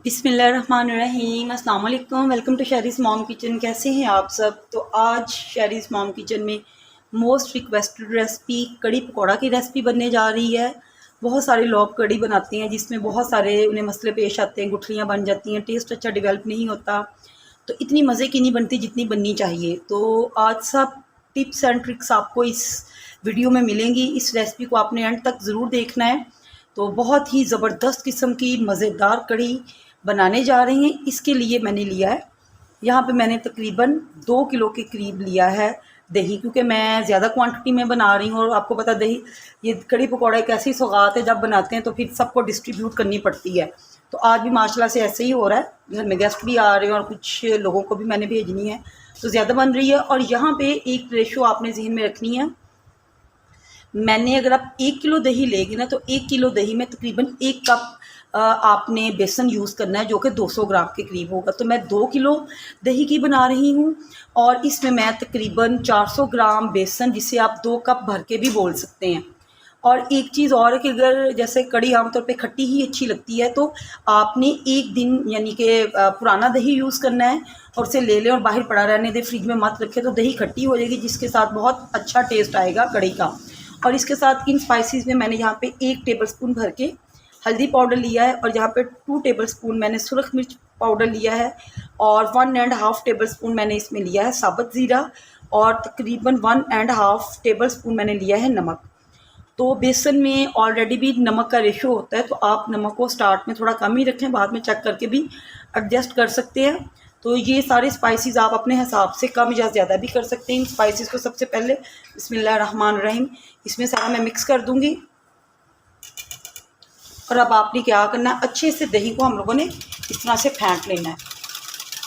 बिस्मिल्लाहिर्रहमानिर्रहीम, अस्सलाम वालेकुम। Welcome to Sherry's mom kitchen. कैसे हैं आप सब? तो आज शेरीज़ मॉम किचन में most requested recipe kadhi pakora की रेसिपी बनने जा रही है। बहुत सारे लोग कड़ी बनाते हैं जिसमें बहुत सारे उन्हें मसले पेश आते हैं, गुठलियाँ बन जाती हैं, टेस्ट अच्छा डेवलप नहीं होता, तो इतनी मज़े की नहीं बनती जितनी बननी चाहिए। तो आज सब टिप्स एंड ट्रिक्स आपको इस वीडियो में मिलेंगी। इस रेसिपी को आपने एंड तक ज़रूर देखना है। तो बहुत ही ज़बरदस्त किस्म की मज़ेदार कड़ी बनाने जा रहे हैं। इसके लिए मैंने लिया है, यहाँ पे मैंने तकरीबन 2 किलो के करीब लिया है दही, क्योंकि मैं ज़्यादा क्वांटिटी में बना रही हूँ। और आपको पता दही, ये कड़ी पकौड़ा एक ऐसी सौगात है, जब बनाते हैं तो फिर सबको डिस्ट्रीब्यूट करनी पड़ती है। तो आज भी माशाल्लाह से ऐसे ही हो रहा है। घर में गेस्ट भी आ रहे हैं और कुछ लोगों को भी मैंने भेजनी है, तो ज़्यादा बन रही है। और यहाँ पे एक रेशो आपने ज़हन में रखनी है। मैंने, अगर आप 1 किलो दही लेंगे ना, तो 1 किलो दही में तकरीबन 1 कप आपने बेसन यूज़ करना है, जो कि 200 ग्राम के करीब होगा। तो मैं 2 किलो दही की बना रही हूँ और इसमें मैं तकरीबन 400 ग्राम बेसन, जिसे आप 2 कप भर के भी बोल सकते हैं। और एक चीज़ और है कि अगर जैसे कड़ी आमतौर पे खट्टी ही अच्छी लगती है, तो आपने एक दिन यानी कि पुराना दही यूज़ करना है और उसे ले लें और बाहर पड़ा रहने दें, फ्रिज में मत रखें, तो दही खट्टी हो जाएगी, जिसके साथ बहुत अच्छा टेस्ट आएगा कड़ी का। और इसके साथ इन स्पाइसेस में मैंने यहाँ पे 1 टेबलस्पून भर के हल्दी पाउडर लिया है, और यहाँ पे 2 टेबलस्पून मैंने सुरख मिर्च पाउडर लिया है, और 1.5 टेबलस्पून मैंने इसमें लिया है साबुत ज़ीरा, और तकरीबन 1.5 टेबलस्पून मैंने लिया है नमक। तो बेसन में ऑलरेडी भी नमक का रेशो होता है, तो आप नमक को स्टार्ट में थोड़ा कम ही रखें, बाद में चेक करके भी एडजस्ट कर सकते हैं। तो ये सारे स्पाइसेस आप अपने हिसाब से कम या ज़्यादा भी कर सकते हैं। इन स्पाइसेस को सबसे पहले बिस्मिल्लाहिर्रहमानिर्रहीम इसमें सारा मैं मिक्स कर दूंगी। और अब आपने क्या करना है, अच्छे से दही को हम लोगों ने इस तरह से फेंट लेना है।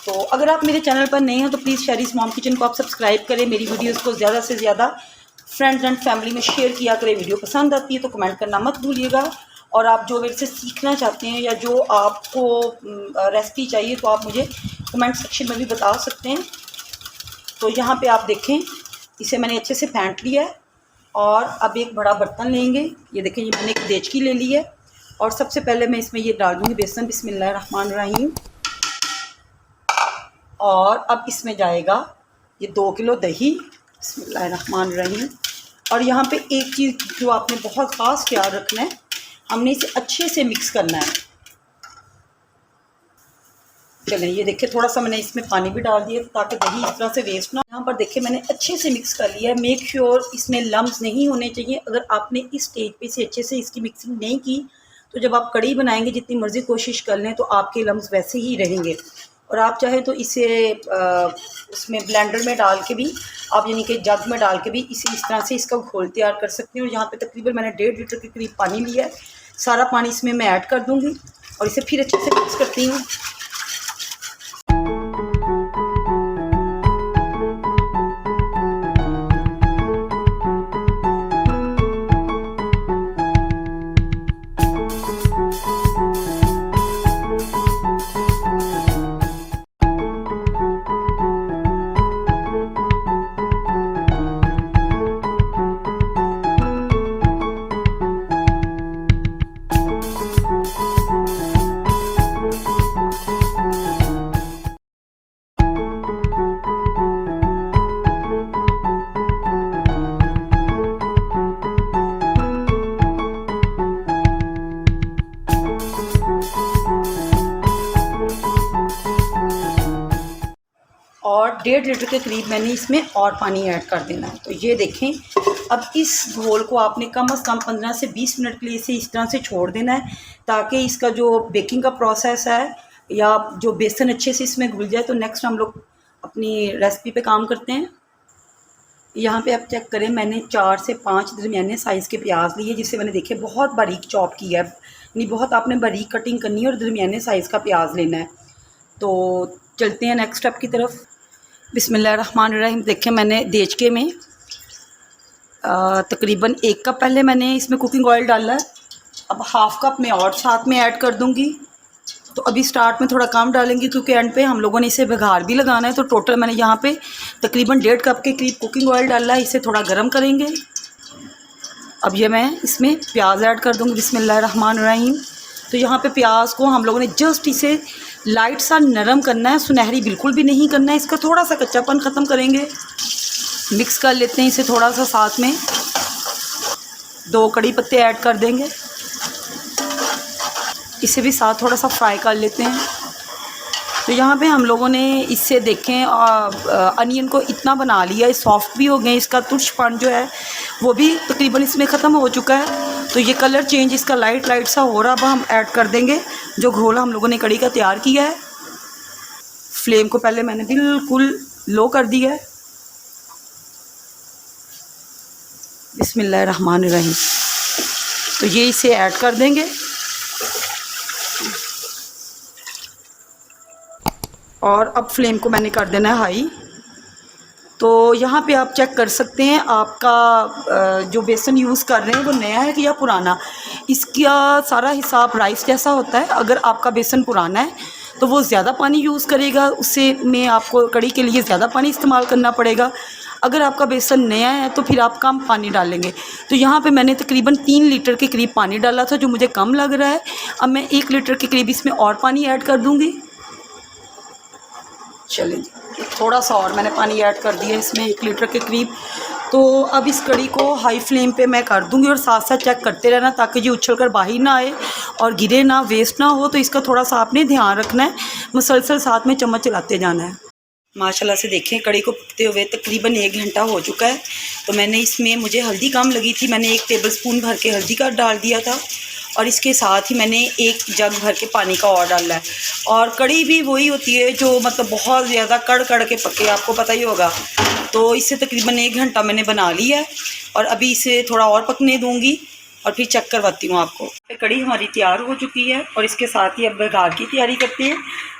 तो अगर आप मेरे चैनल पर नए हो तो प्लीज़ शेरीज़ मॉम किचन को आप सब्सक्राइब करें। मेरी वीडियोज़ को ज़्यादा से ज़्यादा फ्रेंड्स एंड फैमिली में शेयर किया करें। वीडियो पसंद आती है तो कमेंट करना मत भूलिएगा। और आप जो मेरे से सीखना चाहते हैं या जो आपको रेसिपी चाहिए, तो आप मुझे कमेंट सेक्शन में भी बता सकते हैं। तो यहाँ पे आप देखें, इसे मैंने अच्छे से फेंट लिया है। और अब एक बड़ा बर्तन लेंगे। ये देखें, ये मैंने एक देचकी ले ली है, और सबसे पहले मैं इसमें ये डाल दूँगी बेसन। बिस्मिल्लाहिर्रहमानिर्रहीम। और अब इसमें जाएगा ये 2 किलो दही। बिस्मिल्लाहिर्रहमानिर्रहीम। और यहाँ पे एक चीज़ जो आपने बहुत ख़ास ख्याल रखना है, हमने इसे अच्छे से मिक्स करना है। चलें, ये देखिए, थोड़ा सा मैंने इसमें पानी भी डाल दिया ताकि दही इस तरह से वेस्ट ना। यहाँ पर देखिए, मैंने अच्छे से मिक्स कर लिया है। मेक श्योर इसमें लम्स नहीं होने चाहिए। अगर आपने इस स्टेज पे से अच्छे से इसकी मिक्सिंग नहीं की, तो जब आप कड़ी बनाएंगे, जितनी मर्ज़ी कोशिश कर लें, तो आपके लम्स वैसे ही रहेंगे। और आप चाहे तो इसे उसमें ब्लेंडर में डाल के भी आप, यानी कि जग में डाल के भी इसे इस तरह से इसका घोल तैयार कर सकते हैं। और यहाँ पे तकरीबन मैंने 1.5 लीटर के करीब पानी लिया है। सारा पानी इसमें मैं ऐड कर दूँगी और इसे फिर अच्छे से मिक्स करती हूँ। और 1.5 लीटर के करीब मैंने इसमें और पानी ऐड कर देना है। तो ये देखें, अब इस घोल को आपने कम से कम 15 से 20 मिनट के लिए इसे इस तरह से छोड़ देना है, ताकि इसका जो बेकिंग का प्रोसेस है या जो बेसन अच्छे से इसमें घुल जाए। तो नेक्स्ट हम लोग अपनी रेसिपी पे काम करते हैं। यहाँ पे आप चेक करें, मैंने 4 से 5 दरमियाने साइज़ के प्याज लिए, जिसे मैंने देखे बहुत बारीक चॉप किया है। नहीं, बहुत आपने बारीक कटिंग करनी है और दरमियाने साइज़ का प्याज लेना है। तो चलते हैं नेक्स्ट स्टेप की तरफ। बिस्मिल्लाहिर्रहमानिर्रहीम। देखें, मैंने देचके में तकरीबन 1 कप पहले मैंने इसमें कुकिंग ऑयल डाला है। अब हाफ़ कप मैं और साथ में ऐड कर दूंगी। तो अभी स्टार्ट में थोड़ा कम डालेंगे, क्योंकि एंड पे हम लोगों ने इसे बघार भी लगाना है। तो टोटल मैंने यहाँ पे तकरीबन 1.5 कप के करीब कुकिंग ऑयल डाला है। इसे थोड़ा गर्म करेंगे। अब ये मैं इसमें प्याज ऐड कर दूँगी। बिस्मिल्लाहिर्रहमानिर्रहीम। तो यहाँ पे प्याज को हम लोगों ने जस्ट इसे लाइट सा नरम करना है, सुनहरी बिल्कुल भी नहीं करना है, इसका थोड़ा सा कच्चापन ख़त्म करेंगे। मिक्स कर लेते हैं इसे थोड़ा सा, साथ में 2 कड़ी पत्ते ऐड कर देंगे, इसे भी साथ थोड़ा सा फ्राई कर लेते हैं। तो यहाँ पे हम लोगों ने इससे देखें अनियन को इतना बना लिया, सॉफ्ट भी हो गए, इसका तुर्चपन जो है वो भी तकरीबन इसमें ख़त्म हो चुका है। तो ये कलर चेंज इसका लाइट लाइट सा हो रहा। अब हम ऐड कर देंगे जो घोल हम लोगों ने कड़ी का तैयार किया है। फ्लेम को पहले मैंने बिल्कुल लो कर दिया है। बिस्मिल्लाहिर्रहमानिर्रहीम। तो ये इसे ऐड कर देंगे और अब फ्लेम को मैंने कर देना है हाई। तो यहाँ पे आप चेक कर सकते हैं आपका जो बेसन यूज़ कर रहे हैं वो नया है कि या पुराना। इसका सारा हिसाब राइस जैसा होता है। अगर आपका बेसन पुराना है तो वो ज़्यादा पानी यूज़ करेगा, उससे में आपको कड़ी के लिए ज़्यादा पानी इस्तेमाल करना पड़ेगा। अगर आपका बेसन नया है तो फिर आप कम पानी डालेंगे। तो यहाँ पे मैंने तकरीबन 3 लीटर के करीब पानी डाला था, जो मुझे कम लग रहा है। अब मैं 1 लीटर के करीब इसमें और पानी ऐड कर दूँगी। चलिए थोड़ा सा और मैंने पानी ऐड कर दिया इसमें 1 लीटर के करीब। तो अब इस कड़ी को हाई फ्लेम पे मैं कर दूंगी और साथ साथ चेक करते रहना ताकि ये उछल कर बाहर ना आए और गिरे ना, वेस्ट ना हो। तो इसका थोड़ा सा आपने ध्यान रखना है, मुसलसल साथ में चम्मच चलाते जाना है। माशाल्लाह से देखें कड़ी को पकते हुए तकरीबन 1 घंटा हो चुका है। तो मैंने इसमें, मुझे हल्दी कम लगी थी, मैंने 1 टेबलस्पून भर के हल्दी का डाल दिया था और इसके साथ ही मैंने 1 जग भर के पानी का और डाला है। और कड़ी भी वही होती है जो मतलब बहुत ज़्यादा कड़ के पके, आपको पता ही होगा। तो इससे तकरीबन 1 घंटा मैंने बना लिया है और अभी इसे थोड़ा और पकने दूंगी और फिर चेक करवाती हूँ आपको। कड़ी हमारी तैयार हो चुकी है और इसके साथ ही अब बघार की तैयारी करते हैं।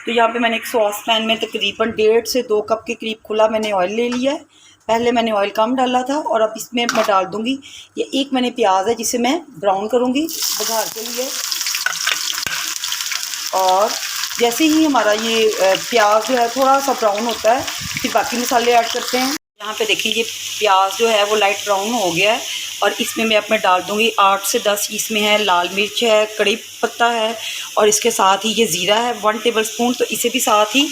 तो यहाँ पे मैंने एक सॉस पैन में तकरीबन 1.5 से 2 कप के करीब खुला मैंने ऑयल ले लिया है। पहले मैंने ऑयल कम डाला था और अब इसमें मैं डाल दूँगी ये 1 मैंने प्याज है जिसे मैं ब्राउन करूँगी बघार के लिए। और जैसे ही हमारा ये प्याज जो है थोड़ा सा ब्राउन होता है फिर बाकी मसाले ऐड करते हैं। यहाँ पे देखिए ये प्याज जो है वो लाइट ब्राउन हो गया है और इसमें मैं अपने डाल दूँगी 8 से 10 इसमें है लाल मिर्च है, कड़ी पत्ता है और इसके साथ ही ये ज़ीरा है 1 टेबलस्पून। तो इसे भी साथ ही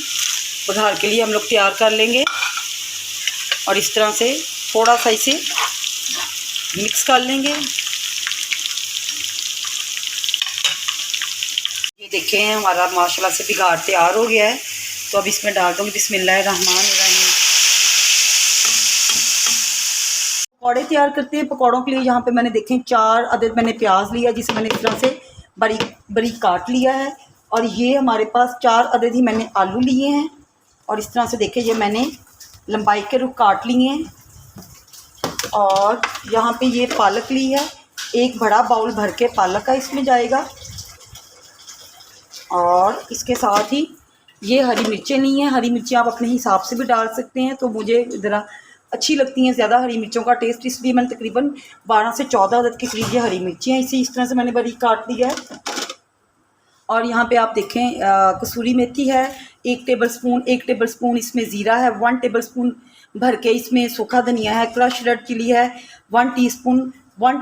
बघार के लिए हम लोग तैयार कर लेंगे और इस तरह से थोड़ा सा इसे मिक्स कर लेंगे। ये देखें हमारा माशाल्लाह से बघार तैयार हो गया है। तो अब इसमें डाल दूँगी बिस्मिल्लाहिर्रहमानिर्रहीम। पकौड़े तैयार करते हैं। पकौड़ों के लिए यहाँ पे मैंने देखें 4 अदद मैंने प्याज लिया जिसे मैंने इस तरह से बारीक बारीक काट लिया है। और ये हमारे पास 4 अदद ही मैंने आलू लिए हैं और इस तरह से देखें ये मैंने लंबाई के रुख काट लिए हैं। और यहाँ पे ये पालक ली है, 1 बड़ा बाउल भर के पालक का इसमें जाएगा। और इसके साथ ही ये हरी मिर्चें ली हैं। हरी मिर्चें आप अपने हिसाब से भी डाल सकते हैं, तो मुझे ज़रा अच्छी लगती हैं ज़्यादा हरी मिर्चों का टेस्ट, इसलिए मैंने तकरीबन 12 से 14 अदद के करीब ये हरी मिर्ची हैं, इसे इस तरह से मैंने बारीक काट लिया है। और यहाँ पे आप देखें कसूरी मेथी है 1 टेबलस्पून इसमें ज़ीरा है 1 टेबलस्पून भर के, इसमें सूखा धनिया है, क्रश रेड चिली है 1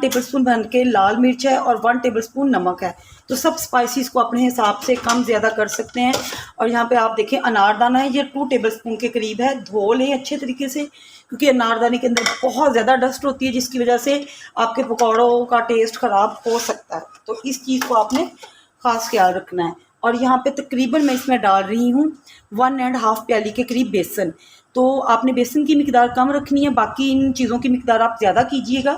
टेबलस्पून भर के, लाल मिर्च है और 1 टेबलस्पून नमक है। तो सब स्पाइसेस को अपने हिसाब से कम ज़्यादा कर सकते हैं। और यहाँ पे आप देखें अनारदाना है, ये 2 टेबलस्पून के करीब है। धो लें अच्छे तरीके से क्योंकि अनारदाने के अंदर बहुत ज़्यादा डस्ट होती है जिसकी वजह से आपके पकौड़ों का टेस्ट ख़राब हो सकता है। तो इस चीज़ को आपने ख़ास ख्याल रखना है। और यहाँ पे तकरीबन मैं इसमें डाल रही हूँ 1.5 प्याली के करीब बेसन। तो आपने बेसन की मिकदार कम रखनी है, बाकी इन चीज़ों की मिकदार आप ज़्यादा कीजिएगा।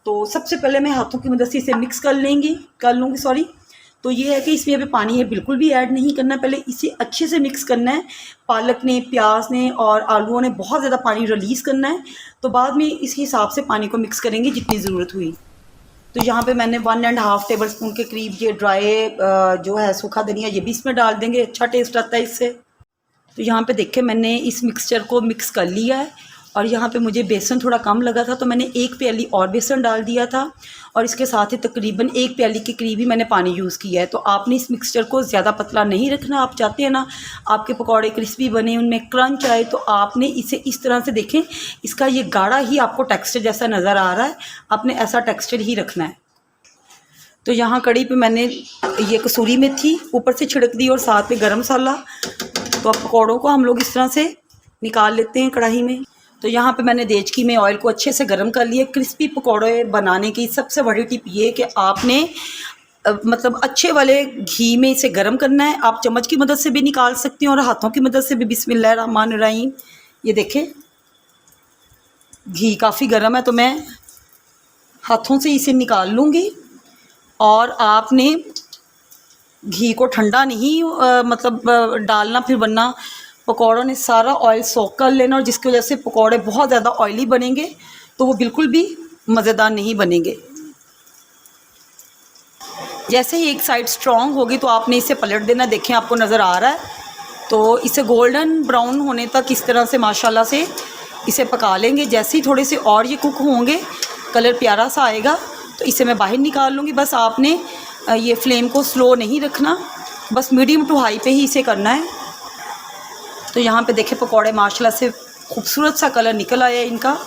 तो सबसे पहले मैं हाथों की मदद से इसे मिक्स कर लूँगी। तो ये है कि इसमें अभी पानी है बिल्कुल भी ऐड नहीं करना, पहले इसे अच्छे से मिक्स करना है। पालक ने, प्याज ने और आलूओं ने बहुत ज़्यादा पानी रिलीज़ करना है, तो बाद में इस हिसाब से पानी को मिक्स करेंगे जितनी ज़रूरत हुई। तो यहाँ पे मैंने 1.5 टेबलस्पून के करीब ये ड्राई जो है सूखा धनिया ये भी इसमें डाल देंगे, अच्छा टेस्ट आता है इससे। तो यहाँ पे देखें मैंने इस मिक्सचर को मिक्स कर लिया है और यहाँ पे मुझे बेसन थोड़ा कम लगा था तो मैंने 1 प्याली और बेसन डाल दिया था और इसके साथ ही तकरीबन 1 प्याली के करीब ही मैंने पानी यूज़ किया है। तो आपने इस मिक्सचर को ज़्यादा पतला नहीं रखना। आप चाहते हैं ना आपके पकौड़े क्रिस्पी बने, उनमें क्रंच आए, तो आपने इसे इस तरह से देखें, इसका ये गाढ़ा ही आपको टेक्स्चर जैसा नज़र आ रहा है, आपने ऐसा टेक्स्चर ही रखना है। तो यहाँ कड़ी पे मैंने ये कसूरी मेथी ऊपर से छिड़क दी और साथ में गरम मसाला। तो अब पकौड़ों को हम लोग इस तरह से निकाल लेते हैं कढ़ाई में। तो यहाँ पे मैंने देचकी में ऑयल को अच्छे से गर्म कर लिया। क्रिस्पी पकौड़े बनाने की सबसे बड़ी टिप ये कि आपने मतलब अच्छे वाले घी में इसे गर्म करना है। आप चम्मच की मदद से भी निकाल सकती हैं और हाथों की मदद से भी। बिस्मिल्लाहिर्रहमानिर्रहीम। ये देखें घी काफ़ी गर्म है तो मैं हाथों से इसे निकाल लूँगी। और आपने घी को ठंडा नहीं डालना, फिर वरना पकौड़ों ने सारा ऑयल सोख कर लेना और जिसकी वजह से पकौड़े बहुत ज़्यादा ऑयली बनेंगे तो वो बिल्कुल भी मज़ेदार नहीं बनेंगे। जैसे ही एक साइड स्ट्रॉन्ग होगी तो आपने इसे पलट देना। देखें आपको नज़र आ रहा है। तो इसे गोल्डन ब्राउन होने तक इस तरह से माशाल्लाह से इसे पका लेंगे। जैसे ही थोड़े से और ये कुक होंगे, कलर प्यारा सा आएगा तो इसे मैं बाहर निकाल लूँगी। बस आपने ये फ्लेम को स्लो नहीं रखना, बस मीडियम टू हाई पे ही इसे करना है। तो यहाँ पे देखें पकौड़े माशाल्लाह से खूबसूरत सा कलर निकल आया है इनका।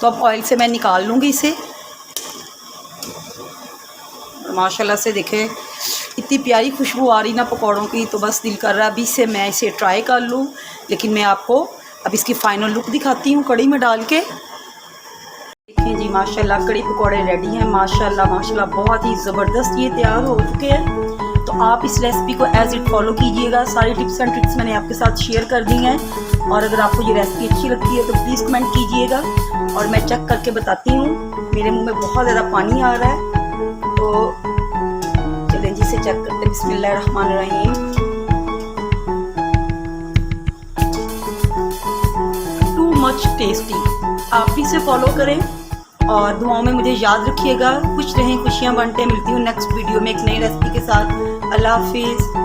तो अब ऑयल से मैं निकाल लूँगी इसे। माशाल्लाह से देखें इतनी प्यारी खुशबू आ रही ना पकौड़ों की, तो बस दिल कर रहा है अभी से मैं इसे ट्राई कर लूँ। लेकिन मैं आपको अब इसकी फ़ाइनल लुक दिखाती हूँ कड़ी में डाल के। देखिए जी माशाल्लाह कड़ी पकौड़े रेडी हैं। माशाल्लाह माशाल्लाह बहुत ही ज़बरदस्त ये तैयार हो चुके हैं। तो आप इस रेसिपी को एज इट फॉलो कीजिएगा। सारी टिप्स एंड ट्रिक्स मैंने आपके साथ शेयर कर दी हैं। और अगर आपको ये रेसिपी अच्छी लगती है तो प्लीज़ कमेंट कीजिएगा। और मैं चेक करके बताती हूँ, मेरे मुँह में बहुत ज़्यादा पानी आ रहा है। तो चलें जी से चेक करते। बिस्मिल्लाहिर्रहमानिर्रहीम। Too much tasty. आप भी इसे फॉलो करें और दुआओं में मुझे याद रखिएगा। खुश रहें, खुशियाँ बांटें। मिलती हूँ नेक्स्ट वीडियो में एक नई रेसिपी के साथ। अल्लाह हाफिज़।